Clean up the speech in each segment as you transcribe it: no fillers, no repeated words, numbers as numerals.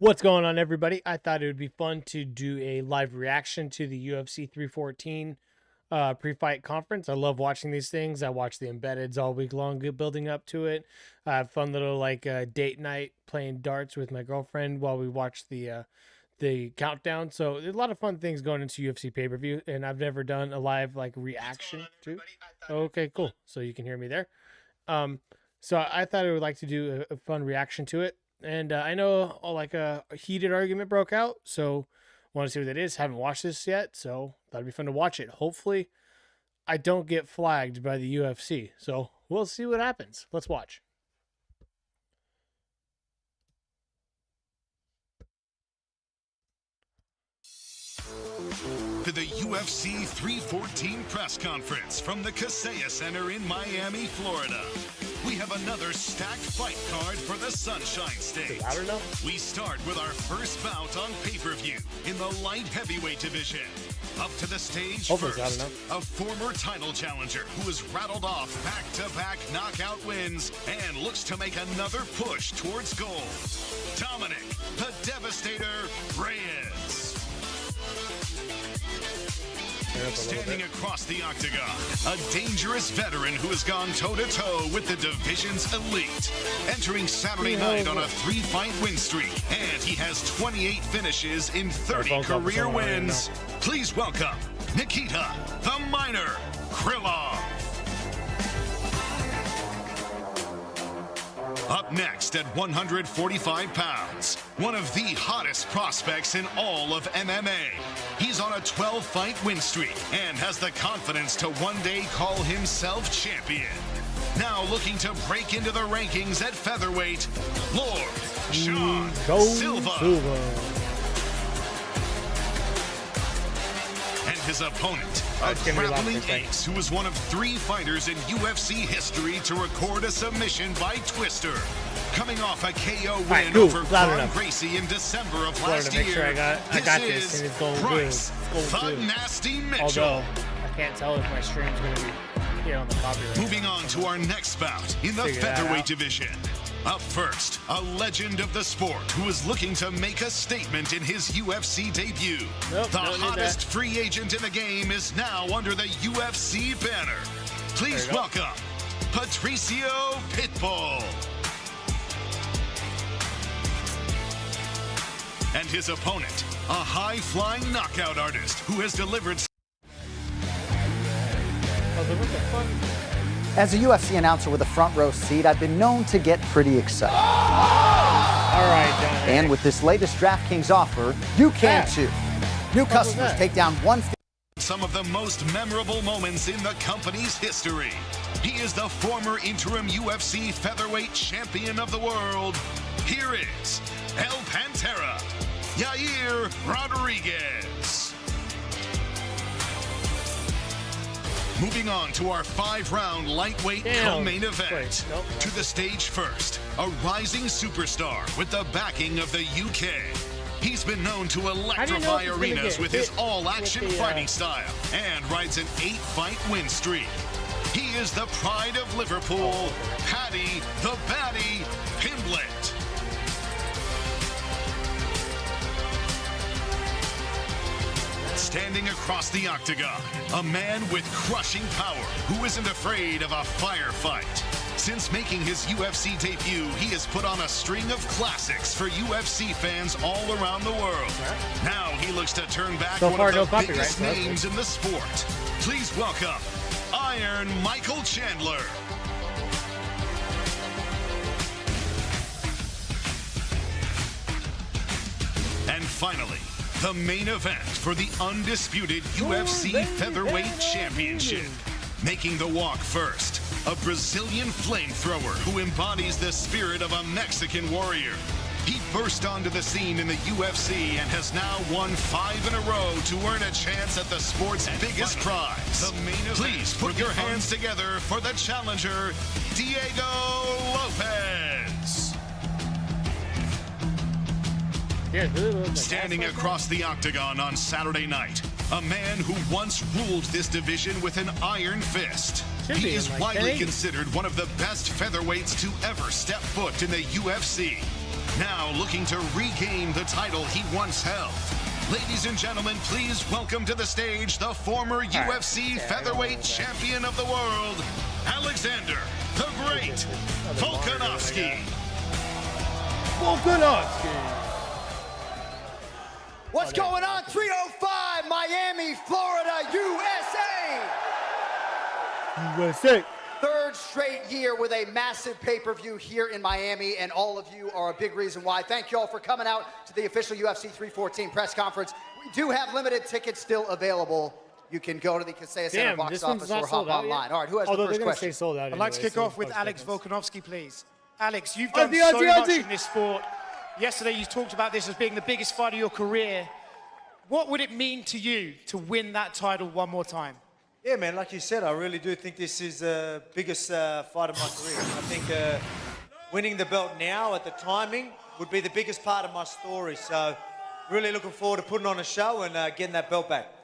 What's going on, everybody? I thought it would be fun to do a live reaction to the UFC 314 pre-fight conference. I love watching these things. I watch the embeddeds all week long, building up to it. I have fun little date night playing darts with my girlfriend while we watch the countdown. So there's a lot of fun things going into UFC pay-per-view, and I've never done a live reaction to. Okay, cool. So you can hear me there. So I thought I would like to do a fun reaction to it. And I know a heated argument broke out, so want to see what that is. Haven't watched this yet, so that'd be fun to watch it. Hopefully, I don't get flagged by the UFC. So we'll see what happens. Let's watch. To the UFC 314 press conference from the Kaseya Center in Miami, Florida. We have another stacked fight card for the Sunshine State. I don't know. We start with our first bout on pay-per-view in the light heavyweight division. Up to the stage first, a former title challenger who has rattled off back-to-back knockout wins and looks to make another push towards gold. Dominic, the Devastator Reyes. Standing across the octagon, a dangerous veteran who has gone toe-to-toe with the division's elite. Entering Saturday night on a 3-fight win streak, and he has 28 finishes in 30 career wins. Please welcome Nikita, the Miner, Krylov. Up next at 145 pounds, one of the hottest prospects in all of MMA. He's on a 12-fight win streak and has the confidence to one day call himself champion. Now looking to break into the rankings at featherweight, Lord Sean Silva. And his opponent, a grappling ace who was one of 3 fighters in UFC history to record a submission by Twister. Coming off a KO win over Ron Gracie in December of last year, sure I got this, and it's going Bryce, good. the Nasty Mitchell. Although, I can't tell if my stream's going to be on the copyright. Moving on to our next bout in the featherweight division. Up first, a legend of the sport who is looking to make a statement in his UFC debut. The hottest free agent in the game is now under the UFC banner. Please welcome Patricio Pitbull. And his opponent, a high-flying knockout artist who has delivered... As a UFC announcer with a front row seat, I've been known to get pretty excited. All right, John. And with this latest DraftKings offer, you can too. New customers take down one... Some of the most memorable moments in the company's history. He is the former interim UFC featherweight champion of the world. Here is El Pantera, Yair Rodriguez. Moving on to our 5-round lightweight co-main event. To the stage first, a rising superstar with the backing of the UK. He's been known to electrify arenas with his all-action fighting style and rides an 8-fight win streak. He is the pride of Liverpool, Paddy the Baddy Pimblett. Standing across the octagon, a man with crushing power who isn't afraid of a firefight. Since making his UFC debut, he has put on a string of classics for UFC fans all around the world. Now he looks to turn back one of the biggest names in the sport. Please welcome Iron Michael Chandler. And finally, the main event for the undisputed UFC Featherweight Championship. Making the walk first, a Brazilian flamethrower who embodies the spirit of a Mexican warrior. He burst onto the scene in the UFC and has now won 5 in a row to earn a chance at the sport's biggest prize. Please put your hands together for the challenger, Diego Lopez. Standing across the octagon on Saturday night, a man who once ruled this division with an iron fist. He is widely considered one of the best featherweights to ever step foot in the UFC. now looking to regain the title he once held. Ladies and gentlemen, please welcome to the stage the former UFC featherweight champion of the world, Alexander the Great Volkanovski. What's going on? 305 Miami, Florida, USA. USA. Third straight year with a massive pay-per-view here in Miami, and all of you are a big reason why. Thank you all for coming out to the official UFC 314 press conference. We do have limited tickets still available. You can go to the Kaseya Center box office or hop online. All right, who has the first question? Sold out I'd like to anyway, kick off with Alex Volkanovski, please. Alex, you've done so much in this sport. Yesterday, you talked about this as being the biggest fight of your career. What would it mean to you to win that title one more time? Yeah, man, like you said, I really do think this is the biggest fight of my career. I think winning the belt now at the timing would be the biggest part of my story. So really looking forward to putting on a show and getting that belt back.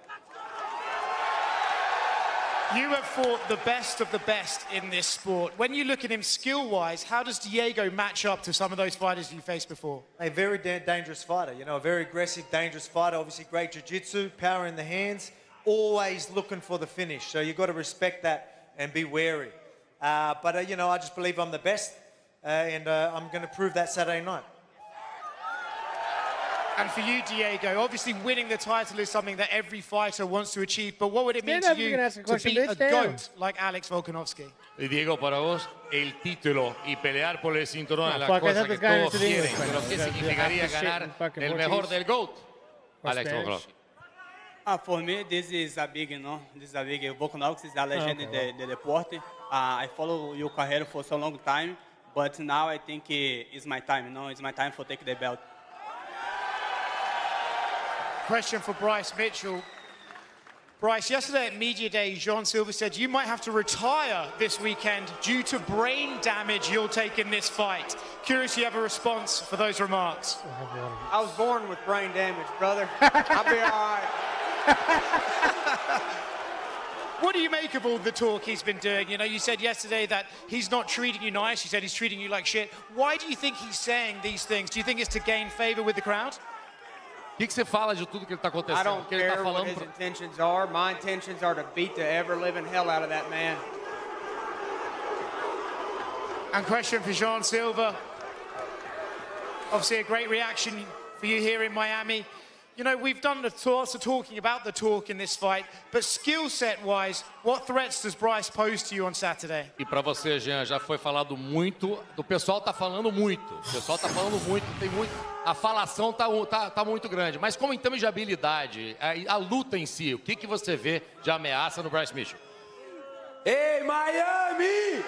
You have fought the best of the best in this sport. When you look at him skill-wise, how does Diego match up to some of those fighters you faced before? A very dangerous fighter, you know, a very aggressive, dangerous fighter. Obviously great jiu-jitsu, power in the hands, always looking for the finish. So you've got to respect that and be wary. But you know, I just believe I'm the best, and I'm going to prove that Saturday night. And for you, Diego, obviously winning the title is something that every fighter wants to achieve, but what would it mean to you to beat a GOAT like Alex Volkanovski? Y Diego, para vos, el título y pelear por el cinturón es la cosa que todos quieren, pero ¿qué significaría ganar el mejor del GOAT? Alex Volkanovski. For me, this is a big, this is a big. Volkanovski is a legend in the deporte. I follow your career for so long time, but now I think it's my time, it's my time for take the belt. Question for Bryce Mitchell. Bryce, yesterday at Media Day, Jean Silva said you might have to retire this weekend due to brain damage you'll take in this fight. Curious if you have a response for those remarks. I was born with brain damage, brother. I'll be all right. What do you make of all the talk he's been doing? You know, you said yesterday that he's not treating you nice. You said he's treating you like shit. Why do you think he's saying these things? Do you think it's to gain favor with the crowd? O que você fala de tudo que está acontecendo? I don't care what his intentions are. My intentions are to beat the ever-living hell out of that man. And question for Jean Silva. Obviously a great reaction for you here in Miami. You know, we've done lots of talking about the talk in this fight, but skill set-wise, what threats does Bryce pose to you on Saturday? E para você, Jean, já foi falado muito, o pessoal tá falando muito, o pessoal tá falando muito, tem muito, a falação tá muito grande, mas como em termos de habilidade, a luta em si, o que você vê de ameaça no Bryce Mitchell? Hey, Miami!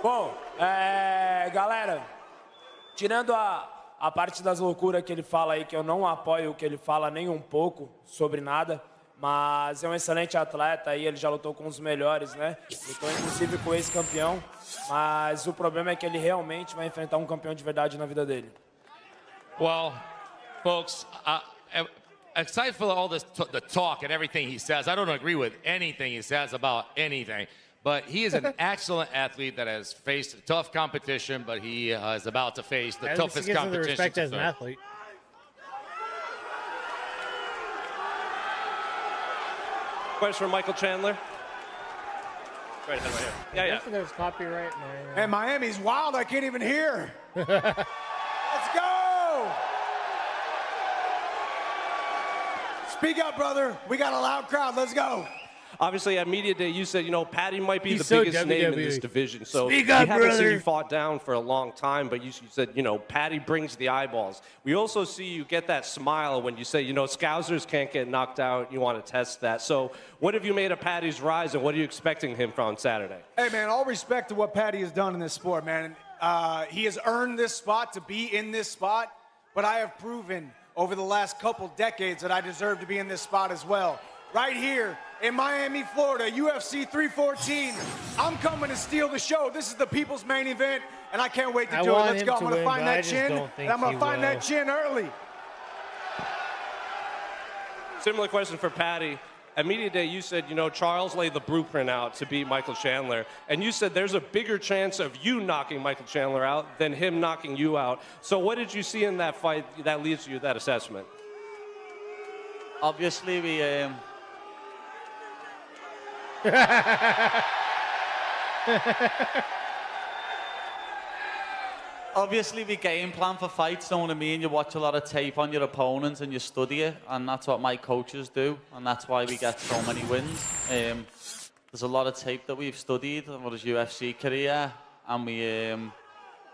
Bom, galera, tirando a parte das loucuras que ele fala aí, que eu não apoio o que ele fala nem um pouco sobre nada, mas é um excelente atleta aí, ele já lutou com os melhores, né? Lutou inclusive com o ex-campeão, mas o problema é que ele realmente vai enfrentar um campeão de verdade na vida dele. Well, folks, aside from all this the talk and everything he says, I don't agree with anything he says about anything. But he is an excellent athlete that has faced tough competition, but he is about to face the toughest competition. The respect as an athlete. Question for Michael Chandler. Right ahead, right here. Yeah. There's copyright. And Miami's wild. I can't even hear. Let's go. Speak up, brother. We got a loud crowd. Let's go. Obviously, at Media Day, you said, Patty might be the biggest name in this division. So Speak up, we haven't brother. seen you fought down for a long time, but you said, Patty brings the eyeballs. We also see you get that smile when you say, Scousers can't get knocked out. You want to test that. So what have you made of Patty's rise, and what are you expecting him from on Saturday? Hey, man, all respect to what Patty has done in this sport, man. He has earned this spot to be in this spot, but I have proven over the last couple decades that I deserve to be in this spot as well. Right here in Miami, Florida, UFC 314. I'm coming to steal the show. This is the people's main event, and I can't wait to do it. Let's go. I'm going to find that chin, and I'm going to find that chin early. Similar question for Patty. at Media Day, you said, you know, Charles laid the blueprint out to beat Michael Chandler. And you said there's a bigger chance of you knocking Michael Chandler out than him knocking you out. So what did you see in that fight that leads you to that assessment? Obviously, we... Obviously, we game plan for fights, know what I mean? You watch a lot of tape on your opponents and you study it, and that's what my coaches do, and that's why we get so many wins. There's a lot of tape that we've studied over his UFC career, and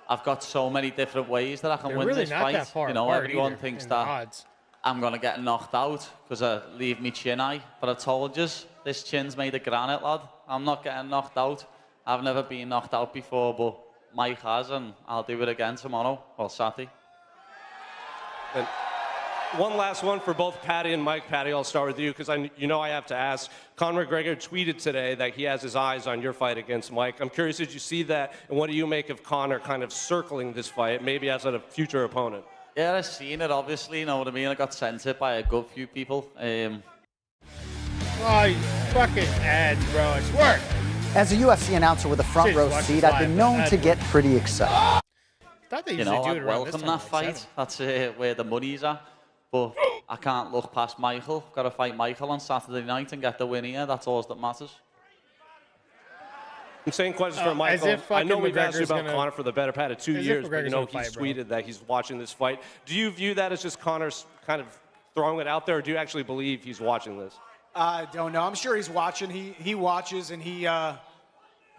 I've got so many different ways that I can win really this not fight. that far You know, apart everyone either thinks in that odds. I'm going to get knocked out because I leave me chin high, but I told you, this chin's made of granite, lad. I'm not getting knocked out. I've never been knocked out before, but Mike has, and I'll do it again tomorrow, or Saturday. And one last one for both Patty and Mike. Patty, I'll start with you, because you know I have to ask. Conor McGregor tweeted today that he has his eyes on your fight against Mike. I'm curious, did you see that, and what do you make of Conor kind of circling this fight, maybe as a future opponent? Yeah, I've seen it, obviously, you know what I mean? I got sent it by a good few people. Oh, you fucking ads, bro. It's work. As a UFC announcer with a front row seat, I've been known to get pretty excited. Thought they You usually know, do it I'd around this welcome time, that like fight. 7. That's where the money's at. But I can't look past Michael. Got to fight Michael on Saturday night and get the win here. That's all that matters. Same question for as Michael. if I know fucking we've asked you McGregor's about gonna- Conor for the better part of 2 as if years, but you McGregor's know gonna he's fight, bro. tweeted that he's watching this fight. Do you view that as just Conor's kind of throwing it out there, or do you actually believe he's watching this? I don't know. I'm sure he's watching. He watches, and he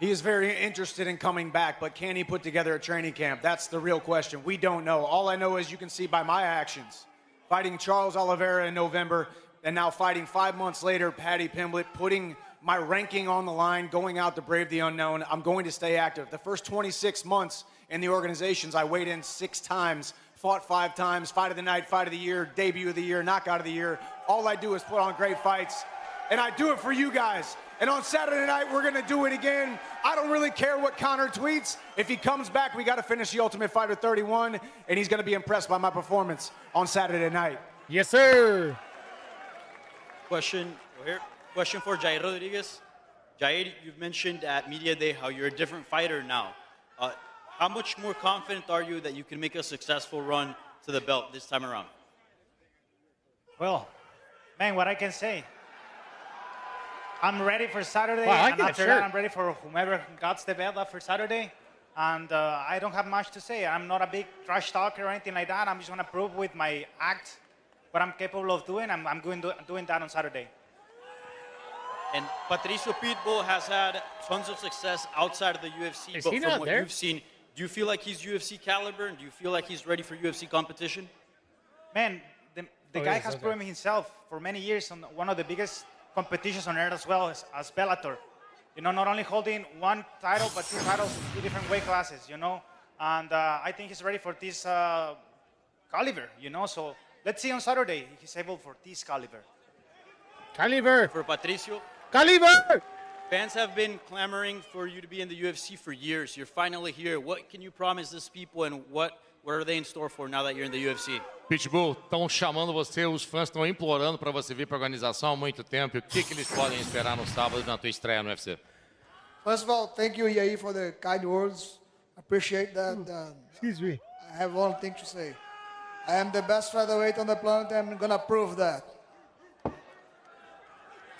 is very interested in coming back, but can he put together a training camp? That's the real question. We don't know. All I know is you can see by my actions. Fighting Charles Oliveira in November, and now fighting 5 months later, Paddy Pimblett, putting my ranking on the line, going out to brave the unknown. I'm going to stay active. The first 26 months in the organizations, I weighed in 6 times, fought 5 times, fight of the night, fight of the year, debut of the year, knockout of the year. All I do is put on great fights, and I do it for you guys. And on Saturday night, we're going to do it again. I don't really care what Conor tweets. If he comes back, we got to finish the Ultimate Fighter 31, and he's going to be impressed by my performance on Saturday night. Yes, sir. Question here. Question for Jair Rodriguez. Jair, you've mentioned at Media Day how you're a different fighter now. How much more confident are you that you can make a successful run to the belt this time around? Well, man, what I can say. I'm ready for Saturday, Wow, I like and that after shirt. that, I'm ready for whomever gets the belt for Saturday. And I don't have much to say. I'm not a big trash talker or anything like that. I'm just going to prove with my act what I'm capable of doing. I'm doing that on Saturday. And Patricio Pitbull has had tons of success outside of the UFC. Is but he from not what there? you've seen, do you feel like he's UFC caliber? And do you feel like he's ready for UFC competition? Man, the Oh, guy yes, has okay. proven himself for many years on one of the biggest competitions on earth as well as Bellator. You know, not only holding one title, but 2 titles in 2 different weight classes, you know. And I think he's ready for this caliber, you know. So let's see on Saturday if he's able for this caliber. Caliber. For Patricio, Caliber. fans have been clamoring for you to be in the UFC for years. You're finally here. What can you promise these people, and what are they in store for now that you're in the UFC? Pitbull, estão chamando você, os fãs estão implorando para você vir para a organização há muito tempo. E o que eles podem esperar no sábado na tua estreia no UFC? First of all, thank you, Yair, for the kind words. Appreciate that. Excuse me. I have one thing to say. I am the best featherweight on the planet, and I'm gonna prove that.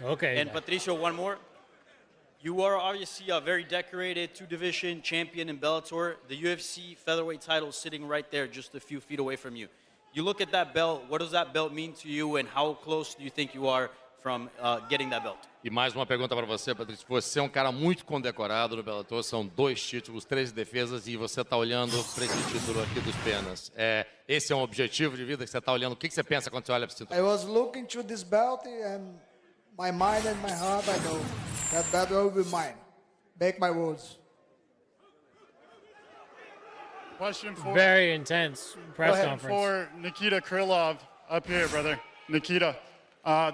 Okay. And Patricio, one more. You are obviously a very decorated 2-division champion in Bellator. The UFC featherweight title is sitting right there, just a few feet away from you. You look at that belt. What does that belt mean to you, and how close do you think you are from getting that belt? E mais uma pergunta para você, Patrício. Você é um cara muito condecorado no Bellator, são 2 títulos, 13 defesas, e você está olhando para esse título aqui dos penas. Esse é um objetivo de vida que você está olhando. O que você pensa quando você olha para esse título? I was looking to this belt, and my mind and my heart, I know that belt will be mine. Make my words. Question for Very intense press conference. for Nikita Krylov up here, brother. Nikita,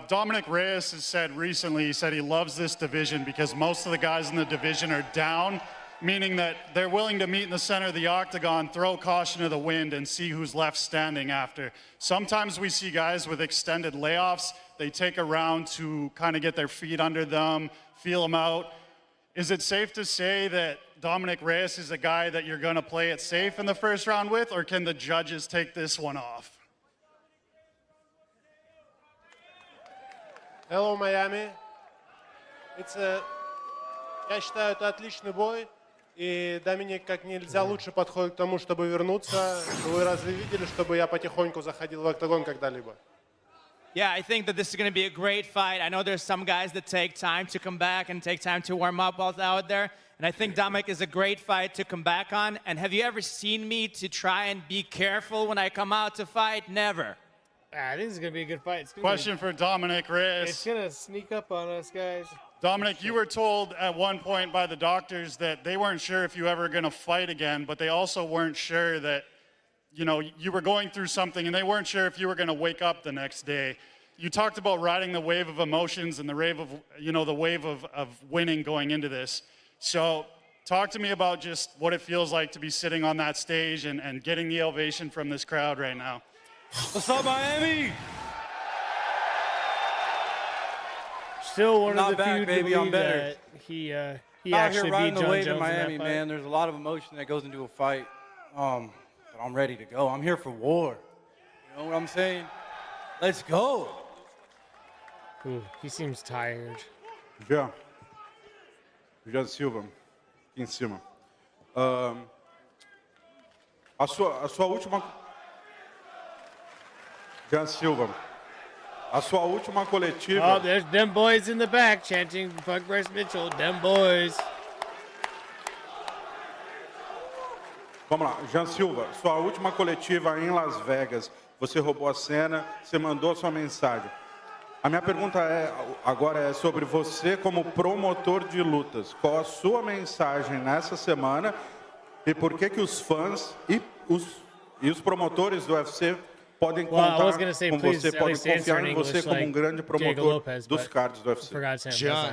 Dominic Reyes has said recently, he said he loves this division because most of the guys in the division are down, meaning that they're willing to meet in the center of the octagon, throw caution to the wind, and see who's left standing after. Sometimes we see guys with extended layoffs They take a round to kind of get their feet under them, feel them out. Is it safe to say that Dominic Reyes is a guy that you're going to play it safe in the first round with, or can the judges take this one off? Hello, Miami. Я считаю, это отличный бой. И Доминик как нельзя лучше подходит к тому, чтобы вернуться. Вы разве видели, чтобы я потихоньку заходил в октагон когда-либо? Yeah, I think that this is going to be a great fight. I know there's some guys that take time to come back and take time to warm up while out there. And I think Dominic is a great fight to come back on. And have you ever seen me to try and be careful when I come out to fight? Never. I think it's going to be a good fight. Question for Dominic Reyes. It's going to sneak up on us, guys. Dominic, you were told at one point by the doctors that they weren't sure if you were ever going to fight again, but they also weren't sure that, you know, you were going through something and they weren't sure if you were going to wake up the next day. You talked about riding the wave of emotions and the wave of, you know, the wave of winning going into this. So talk to me about just what it feels like to be sitting on that stage and getting the ovation from this crowd right now. What's up, Miami? Still one Not of the back, few baby, to I'm believe better. that he Out actually here riding beat the John wave Jones in Miami, that man. There's a lot of emotion that goes into a fight. But I'm ready to go. I'm here for war. You know what I'm saying? Let's go. Ooh, he seems tired. Jean Silva, aqui em cima. A sua última... Jean Silva, a sua última coletiva... Oh, there's them boys in the back chanting, fuck Bryce Mitchell, them boys. Vamos lá, Jean Silva, sua última coletiva em Las Vegas, você roubou a cena, você mandou sua mensagem. A minha pergunta agora é sobre você como promotor de lutas. Qual a sua mensagem nessa semana e por que os fãs e os promotores do UFC podem contar com você, podem confiar em você como grande promotor dos cards do UFC? John,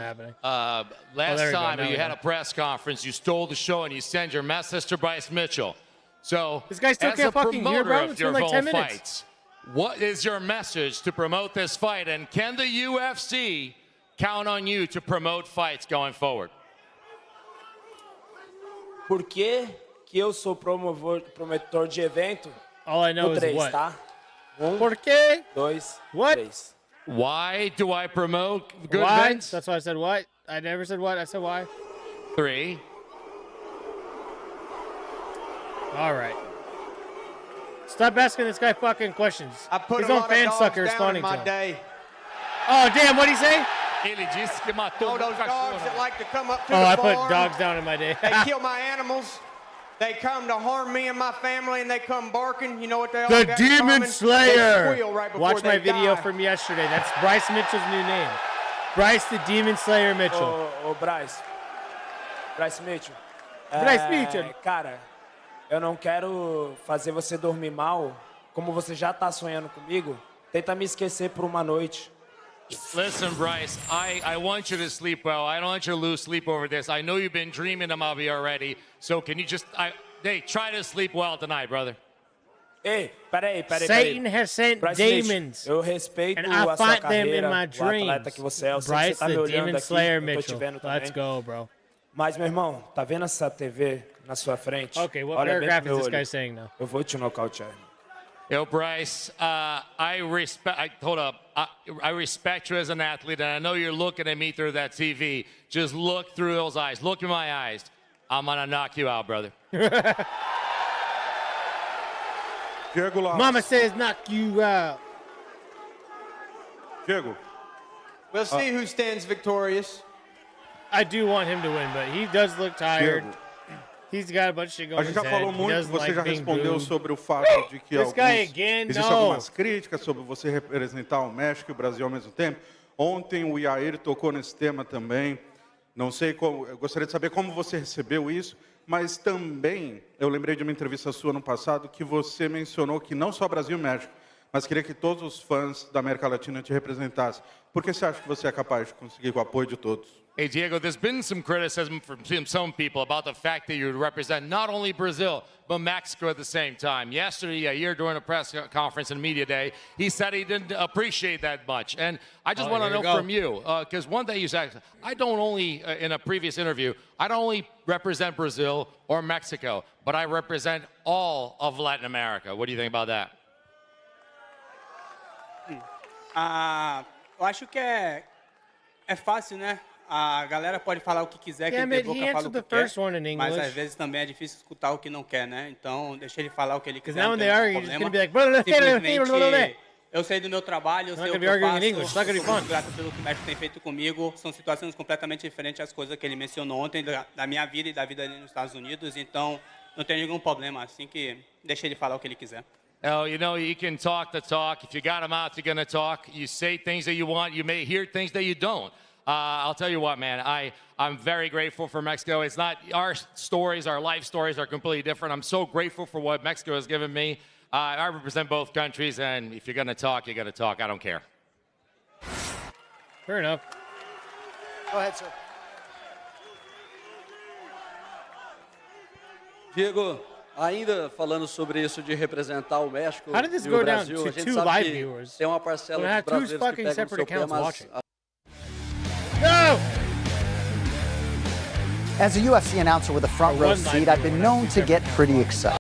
last time you had a press conference, you stole the show and you send your message to Bryce Mitchell. So, this guy still as can't a fucking hear, promoter bro. of It's your been like 10 own minutes. fights, what is your message to promote this fight, and can the UFC count on you to promote fights going forward? Por que eu sou promotor de evento? All I know No is três, what? tá? Por quê? 2, What? 3. Why do I promote good Why? events? That's why I said what. I never said what. I said why. 3. All right. Stop asking this guy fucking questions. I put His a own lot fan of dogs sucker down responding in to my him. day. Oh, damn, what'd he say? Ele disse que matou Oh, those dogs that like to come up to Oh, the I farm. put dogs down in my day. They kill my animals. They come to harm me and my family, and they come barking. You know what they all The got in Demon common? They Slayer. squeal right before Watch my they video die. from yesterday. That's Bryce Mitchell's new name. Bryce the Demon Slayer Mitchell. Bryce Mitchell. Bryce Mitchell. Cara, eu não quero fazer você dormir mal. Como você já tá sonhando comigo, tenta me esquecer por uma noite. Listen, Bryce, I want you to sleep well. I don't want you to lose sleep over this. I know you've been dreaming about me already. So can you just, hey, try to sleep well tonight, brother. Ei, peraí. Satan has sent Bryce demons, Mitchell, eu respeito and I a sua fight them carreira, in my o atleta dreams. que você é. Eu sei que Bryce você tá me the olhando Demon aqui, Slayer eu tô te Mitchell. vendo também. Let's go, bro. Mas, meu irmão, tá vendo essa TV na sua frente? Okay, what Olha bem paragraph pro meu is this olho. guy saying now? Eu vou te nocautear. Yo, Bryce, I respect you as an athlete, and I know you're looking at me through that TV. Just look through those eyes. Look in my eyes. I'm going to knock you out, brother. Diego Lopes. Mama says knock you out. Diego. We'll see who stands victorious. I do want him to win, but he does look tired. Diego. He's got a bunch of shit going A on gente in já his falou head. He muito, doesn't você like já being respondeu booed. sobre o fato de que This guy again? existem No. algumas críticas sobre você representar o México e o Brasil ao mesmo tempo. Ontem o Yair tocou nesse tema também. Não sei como, eu gostaria de saber como você recebeu isso, mas também eu lembrei de uma entrevista sua no passado que você mencionou que não só Brasil e México, mas queria que todos os fãs da América Latina te representassem. Por que você acha que você é capaz de conseguir o apoio de todos? Hey, Diego, there's been some criticism from some people about the fact that you represent not only Brazil, but Mexico at the same time. Yesterday, here during a press conference and media day, he said he didn't appreciate that much. And I just want to know from you, because one thing you said, I don't only, in a previous interview, I don't only represent Brazil or Mexico, but I represent all of Latin America. What do you think about that? Eu acho que é fácil, né? A galera pode falar o que quiser, quem tem boca fala o que quer, mas às vezes também é difícil escutar o que não quer, né? Então, deixa ele falar o que ele quiser, não tem problema. Simplesmente, eu sei do meu trabalho, eu sei o que eu faço, sou muito grato pelo que o México tem feito comigo. São situações completamente diferentes às coisas que ele mencionou ontem, da minha vida e da vida ali nos Estados Unidos, então não tem nenhum problema, assim que deixa ele falar o que ele quiser. Oh, you know, you can talk the talk. If you got them out, you're going to talk. You say things that you want. You may hear things that you don't. I'll tell you what, man, I'm very grateful for Mexico. It's not our stories, our life stories are completely different. I'm so grateful for what Mexico has given me. I represent both countries, and if you're going to talk, you're going to talk. I don't care. Fair enough. Go ahead, sir. Diego, ainda falando sobre isso de representar o México How did this e go o down Brasil, to a gente two sabe live que viewers? tem uma parcela When I dos have two brasileiros que fucking pegam no separate seu pé, accounts mas watching. No! As a UFC announcer with a front row seat, I've been known to get pretty excited.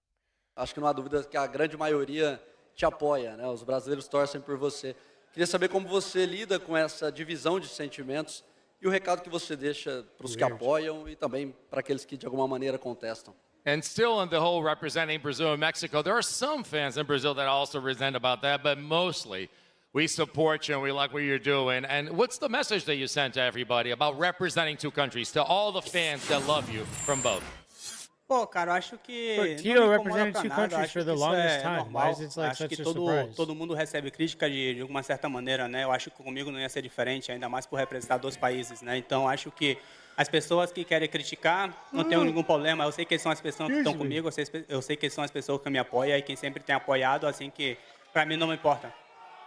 acho que não há dúvida que a grande maioria te apoia, né? Os brasileiros torcem por você. Queria saber como você lida com essa divisão de sentimentos e o recado que você deixa para os que apoiam e também para aqueles que de alguma maneira contestam. And still in the whole representing Brazil and Mexico, there are some fans in Brazil that also resent about that, but mostly we support you and we like what you're doing. And what's the message that you send to everybody about representing two countries, to all the fans that love you from both? Pô, cara, eu acho que But não Tito me incomoda represented pra two nada, countries acho for que the isso longest é time. Why normal. is it like Acho such que a surprise? todo mundo recebe crítica de uma certa maneira, né? Eu acho que comigo não ia ser diferente, ainda mais por representar dois países, né? Então, acho que as pessoas que querem criticar, não tenho nenhum problema. Eu sei que são as pessoas que estão comigo, eu sei que são as pessoas que me apoiam e quem sempre tem apoiado, assim que pra mim não me importa.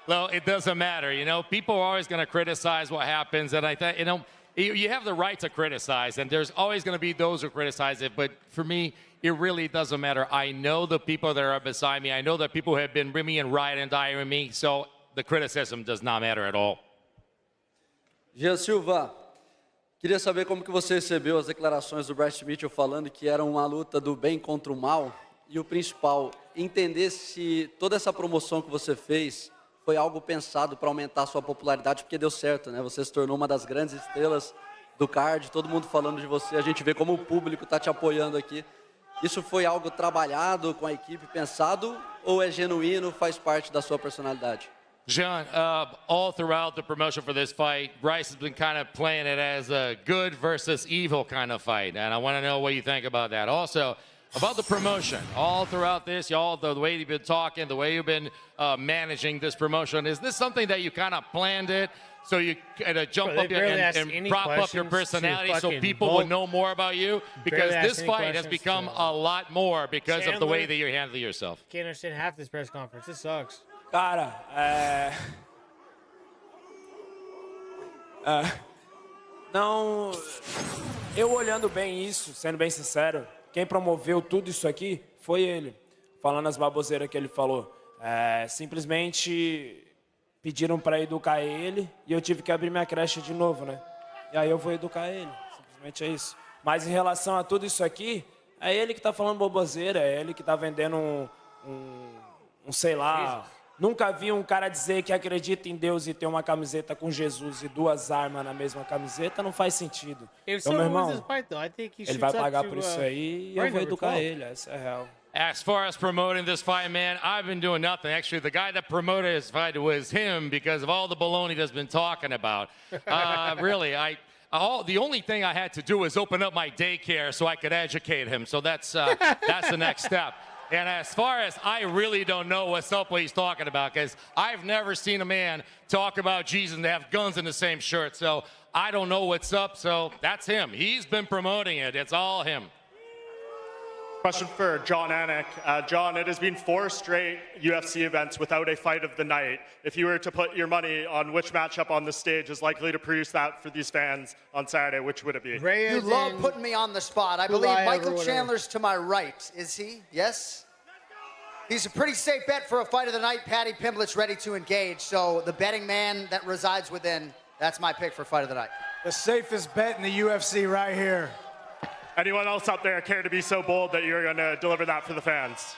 Well, it doesn't matter. You know, people are always going to criticize what happens. And I think, you know, you have the right to criticize. And there's always going to be those who criticize it. But for me, it really doesn't matter. I know the people that are beside me. I know that people have been with me and ride and die with me. So the criticism does not matter at all. Jean Silva, queria saber como que você recebeu as declarações do Bryce Mitchell falando que era uma luta do bem contra o mal. E o principal, entender se toda essa promoção que você fez foi algo pensado para aumentar a sua popularidade, porque deu certo, né? Você se tornou uma das grandes estrelas do card, todo mundo falando de você, a gente vê como o público está te apoiando aqui. Isso foi algo trabalhado com a equipe, pensado, ou é genuíno, faz parte da sua personalidade? John, all throughout the promotion for this fight, Bryce has been kind of playing it as a good versus evil kind of fight, and I want to know what you think about that. Also, about the promotion, all throughout this, y'all, the way you've been talking, the way you've been managing this promotion, is this something that you kind of planned it so you kind of jump up and prop up your personality so people would know more about you? Because this fight has become a lot more because of the way that you're handling yourself. Can't understand half this press conference. This sucks. Cara, não, eu olhando bem isso, sendo bem sincero, quem promoveu tudo isso aqui foi ele, falando as baboseiras que ele falou. Simplesmente pediram para educar ele e eu tive que abrir minha creche de novo, né? E aí eu vou educar ele, simplesmente é isso. Mas em relação a tudo isso aqui, é ele que tá falando baboseira, é ele que tá vendendo um sei lá... Nunca vi um cara dizer que acredita em Deus e ter uma camiseta com Jesus e duas armas na mesma camiseta, não faz sentido. Então, meu irmão, ele vai pagar por isso aí e eu vou educar ele, essa é a real. As far as promoting this fight, man, I've been doing nothing. Actually, the guy that promoted this fight was him because of all the baloney that's been talking about. Really, the only thing I had to do was open up my daycare so I could educate him. So that's the next step. And as far as I really don't know what's up what he's talking about, because I've never seen a man talk about Jesus and have guns in the same shirt. So I don't know what's up. So that's him. He's been promoting it. It's all him. Question for John Anik. John, it has been 4 straight UFC events without a fight of the night. If you were to put your money on which matchup on the stage is likely to produce that for these fans on Saturday, which would it be? You love putting me on the spot. I believe Michael Chandler's to my right. Is he? Yes? He's a pretty safe bet for a fight of the night. Paddy Pimblett's ready to engage. So the betting man that resides within, that's my pick for fight of the night. The safest bet in the UFC right here. Anyone else out there care to be so bold that you're going to deliver that for the fans?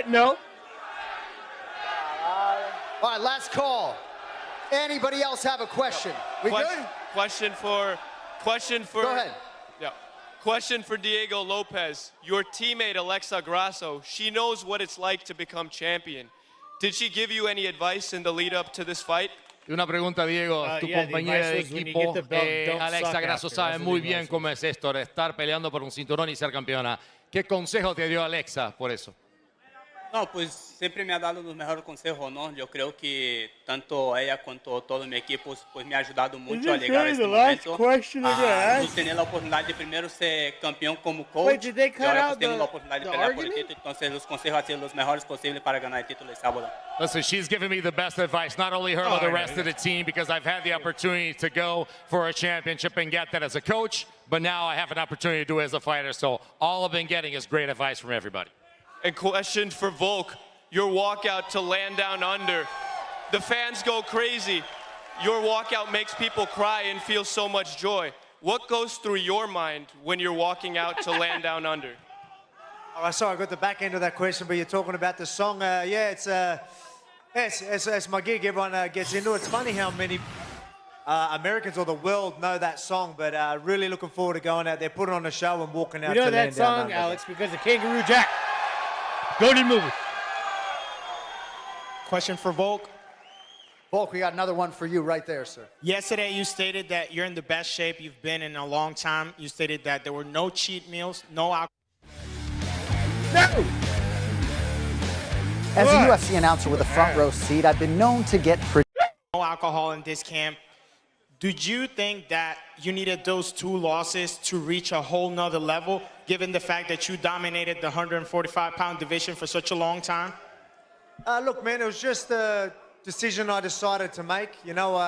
No. All right, last call. Anybody else have a question? We good? Question for. Go ahead. Yeah. Question for Diego Lopez. Your teammate Alexa Grasso, she knows what it's like to become champion. Did she give you any advice in the lead up to this fight? Y una pregunta, Diego, tu compañera de equipo, Alexa Grasso, sabe muy bien cómo es esto de estar peleando por un cinturón y ser campeona. ¿Qué consejo te dio Alexa por eso? No, pues siempre me ha dado los mejores consejos, ¿no? Yo creo que tanto ella cuanto todo mi equipo pues me ha ayudado mucho a llegar a este momento. Pues tener la oportunidad de primero ser campeón como coach y ahora pues tengo la oportunidad de pelear por el título. Entonces los consejos han sido los mejores posibles para ganar el título el sábado. Listen, she's given me the best advice, not only her, but the rest of the team, because I've had the opportunity to go for a championship and get that as a coach, but now I have an opportunity to do it as a fighter. So all I've been getting is great advice from everybody. And question for Volk, your walkout to land down under. The fans go crazy. Your walkout makes people cry and feel so much joy. What goes through your mind when you're walking out to land down under? Oh, sorry, I got the back end of that question, but you're talking about the song. Yeah, it's my gig. Everyone gets into it. It's funny how many Americans or the world know that song, but really looking forward to going out there, putting on a show and walking out You know to that land down song, under. Alex, because of Kangaroo Jack. Goated movie. Question for Volk. Volk, we got another one for you right there, sir. Yesterday, you stated that you're in the best shape you've been in a long time. You stated that there were no cheat meals, no alcohol. No! As a UFC announcer with a front row seat, I've been known to get No alcohol in this camp. Did you think that you needed those 2 losses to reach a whole nother level, given the fact that you dominated the 145-pound division for such a long time? Look, man, it was just a decision I decided to make. You know,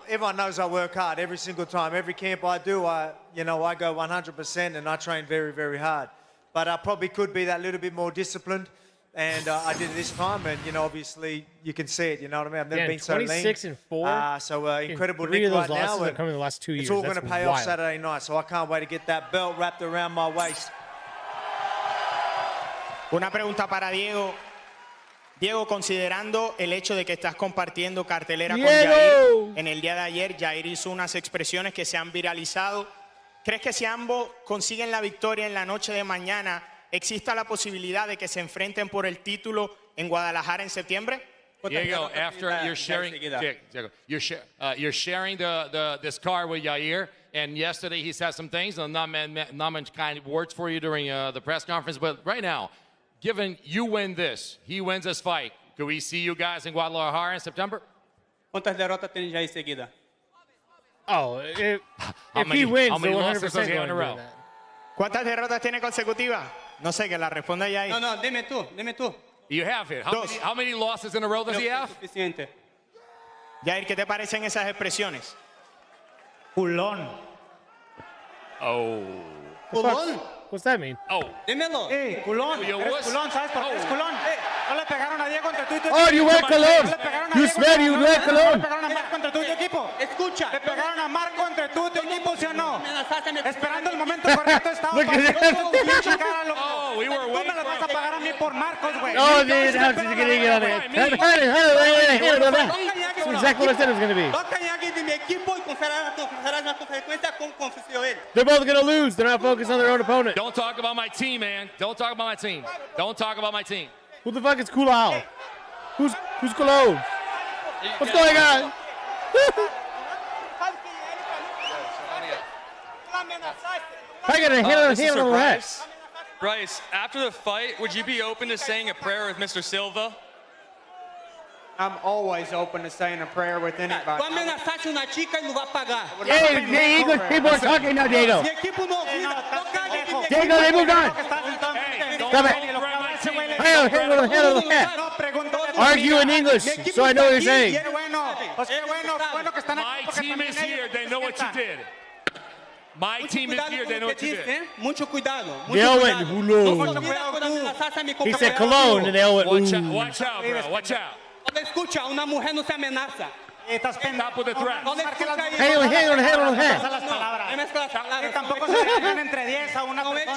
everyone knows I work hard every single time. Every camp I do, I go 100% and I train very, very hard. But I probably could be that little bit more disciplined. And I did it this time, and obviously you can see it. You know what I mean? I've never been so lean. 26-4. So incredible Three Nick of those right now. losses are And coming in the last 2 years. it's all going to That's pay wild. off Saturday night. So I can't wait to get that belt wrapped around my waist. Una pregunta para Diego. Diego, considerando el hecho de que estás compartiendo cartelera con Jair, en el día de ayer Jair hizo unas expresiones que se han viralizado. ¿Crees que si ambos consiguen la victoria en la noche de mañana, exista la posibilidad de que se enfrenten por el título en Guadalajara en septiembre? Diego, after you're sharing, you're sharing this car with Yair, and yesterday he said some things, and not many kind of words for you during the press conference. But right now, given you win this, he wins this fight, could we see you guys in Guadalajara in September? ¿Cuántas derrotas tiene Jair seguida? Oh, if he wins, how many they're losses 100% does he have going in a to row? do that. ¿Cuántas derrotas tiene consecutivas? No sé, que la responda Jair. No, dime tú. You have it. How many losses in a row does he have? Suficiente. Jair, ¿qué te parecen esas expresiones? Culón. Oh. Culón? What's that mean? Oh. Dímelo. Culón. Yo, Eres what's- culón, ¿sabes por qué eres culón? No le pegaron a Diego entre tú y tu Oh, you wear cologne. You smell, you wear Le cologne. pegaron a Marco entre tú y tu equipo. Escucha. Le pegaron a Marco entre tú y tu equipo, ¿sí o no? Esperando el momento correcto estaba Look at pasando that. pinche cara, loco. Oh, we were Tú me la vas a pagar a mí por Marcos, güey. Oh, dude, how did you get on it? That's exactly what I said it was going to be. Toca Yagi de mi equipo y confesarás la consecuencia con confesión él. They're both going to lose. They're not focused on their own opponent. Don't talk about my team, man. Don't talk about my team. Don't talk about my team. Who the fuck is Kulal? Who's Kulal? What's going on? I got a hand on the head. Bryce, after the fight, would you be open to saying a prayer with Mr. Silva? I'm always open to saying a prayer with anybody. Tu ameaçaste o Natica e não vai pagar. Hey, English people are talking now, Diego. Diego, they moved on. Come on. Argue in English, so I know what you're saying. My team is here. They know what you did. My team is here. They know what you did. Mucho cuidado. They all went, "Hulo." He said cologne, and they all went, Watch out, "Ooh." watch out, bro. Watch out. Escucha, una mujer no se amenaza. Stop with the threat. Hang on.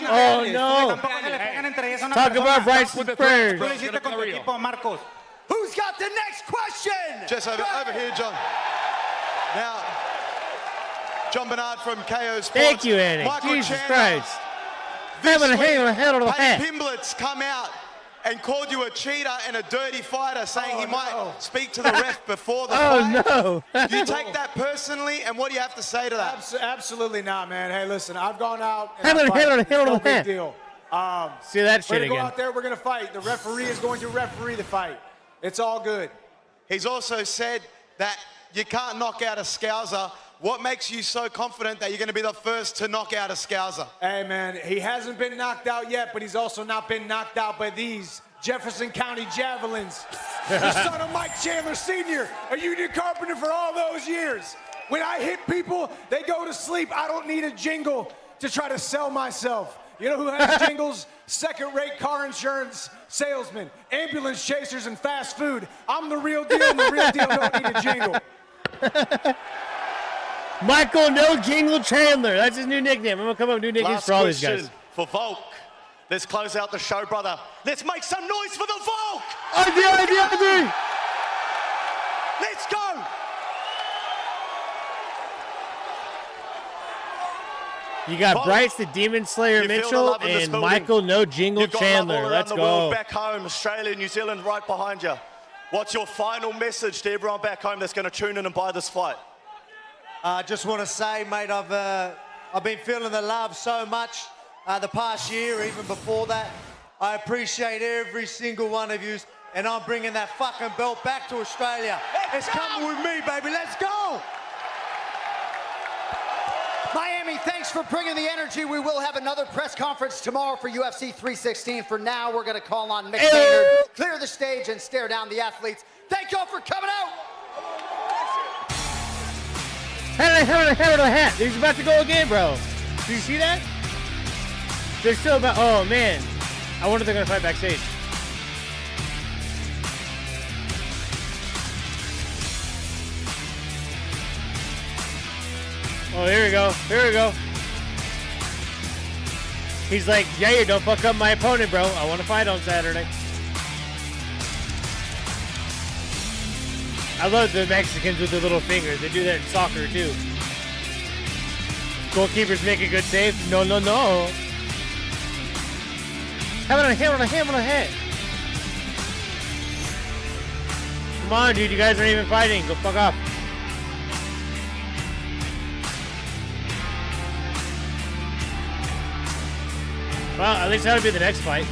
Oh, no. Talk about Bryce's prayers. Who's got the next question? Just over here, John. Now, John Bernard from KO Sports. Thank you, Annie. Michael Jesus Chandler, Christ. This week, Paddy Paddy Pimblett's come out and called you a cheater and a dirty fighter, saying he might speak to the ref before the fight. Oh, no. Do you take that personally, and what do you have to say to that? Absolutely not, man. Hey, listen, I've gone out and Handle I've it, fight. handle It's it, no handle big it. deal. See that We're shit gonna go again. out there, we're gonna fight. The referee is going to referee the fight. It's all good. He's also said that you can't knock out a Scouser. What makes you so confident that you're going to be the first to knock out a Scouser? Hey, man, he hasn't been knocked out yet, but he's also not been knocked out by these Jefferson County Javelins. The son of Mike Chandler Sr., a union carpenter for all those years. When I hit people, they go to sleep. I don't need a jingle to try to sell myself. You know who has jingles? Second-rate car insurance salesmen, ambulance chasers, and fast food. I'm the real deal, and the real deal don't need a jingle. Michael No Jingle Chandler. That's his new nickname. I'm going to come up with new nicknames Last for all these question guys. for Volk. Let's close out the show, brother. Let's make some noise for the Volk! ID. Let's go! You got Volk, Bryce the Demon Slayer you feel the Mitchell love in this and building. Michael No Jingle You've got love Chandler. all around Let's the go. world, back home, Australia, New Zealand, right behind you. What's your final message to everyone back home that's going to tune in and buy this fight? I just want to say, mate, I've been feeling the love so much the past year, even before that. I appreciate every single one of you, and I'm bringing that fucking belt back to Australia. It's coming with me, baby. Let's go! Miami, thanks for bringing the energy. We will have another press conference tomorrow for UFC 316. For now, we're going to call on Mick Maynard, clear the stage, and stare down the athletes. Thank y'all for coming out. Hammer the hat. He's about to go again, bro. Did you see that? They're still about. Oh, man. I wonder if they're going to fight backstage. Oh, here we go. Here we go. He's like, Jair, don't fuck up my opponent, bro. I want to fight on Saturday. I love the Mexicans with their little fingers. They do that in soccer, too. Goalkeepers make a good save. No. Hammer on the head. Come on, dude. You guys aren't even fighting. Go fuck off. Well, at least that'll be the next fight.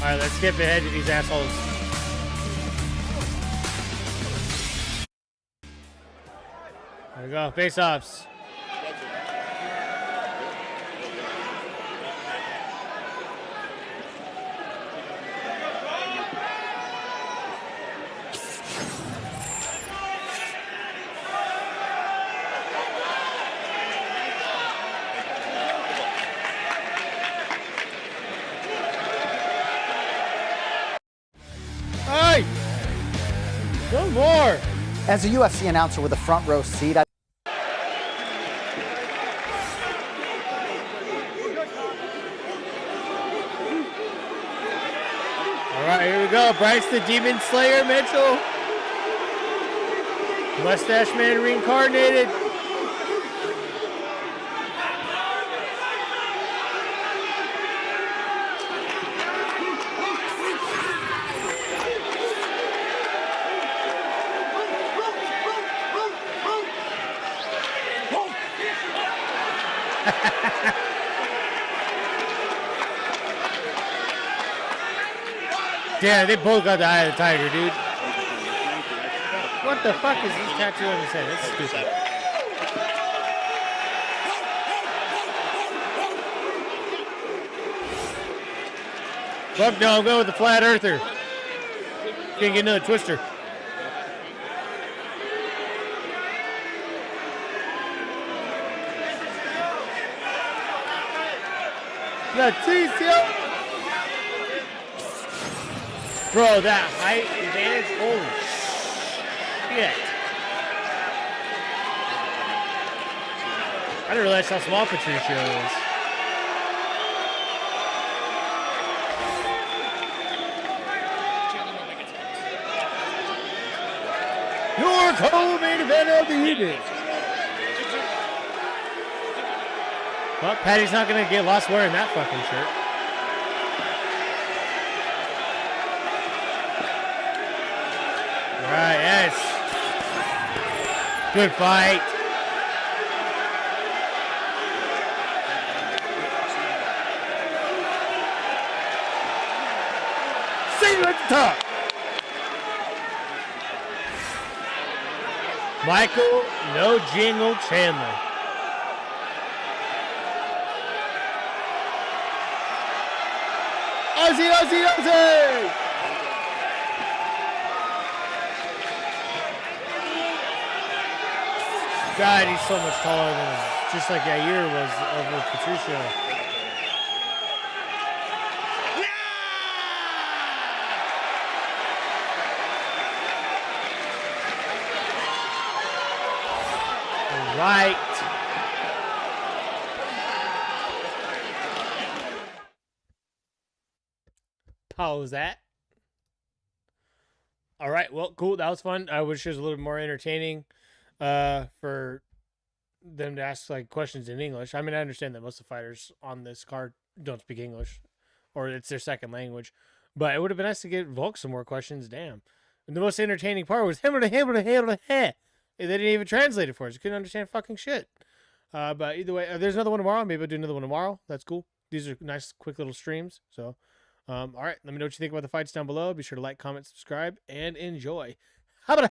All right, let's skip ahead to these assholes. There we go, face-offs. Hey! No more! As a UFC announcer with a front row seat, All right, here we go. Bryce the Demon Slayer Mitchell. Mustache Man reincarnated. Damn, they both got the eye of the tiger, dude. What the fuck is this tattoo on his head? That's stupid. Fuck no, I'm going with the flat earther. Can't get another twister. Leticia! Bro, that height advantage, holy shit. I didn't realize how small Patricio is. Your co-main event of the evening. Well, Patty's not going to get lost wearing that fucking shirt. All right, yes. Good fight. See you at the top. Michael No Jingle Chandler. Ozzy, Ozzy, Ozzy! God, he's so much taller than him. Just like Yair was over Patricio. Right. Pause that. All right. Well, cool. That was fun. I wish it was a little more entertaining for them to ask like questions in English. I mean, I understand that most of the fighters on this card don't speak English or it's their second language, but it would have been nice to get Volk some more questions. Damn. And the most entertaining part was him. They didn't even translate it for us. You couldn't understand fucking shit. But either way, there's another one tomorrow. Maybe I'll do another one tomorrow. That's cool. These are nice, quick little streams. So, all right. Let me know what you think about the fights down below. Be sure to like, comment, subscribe, and enjoy. How about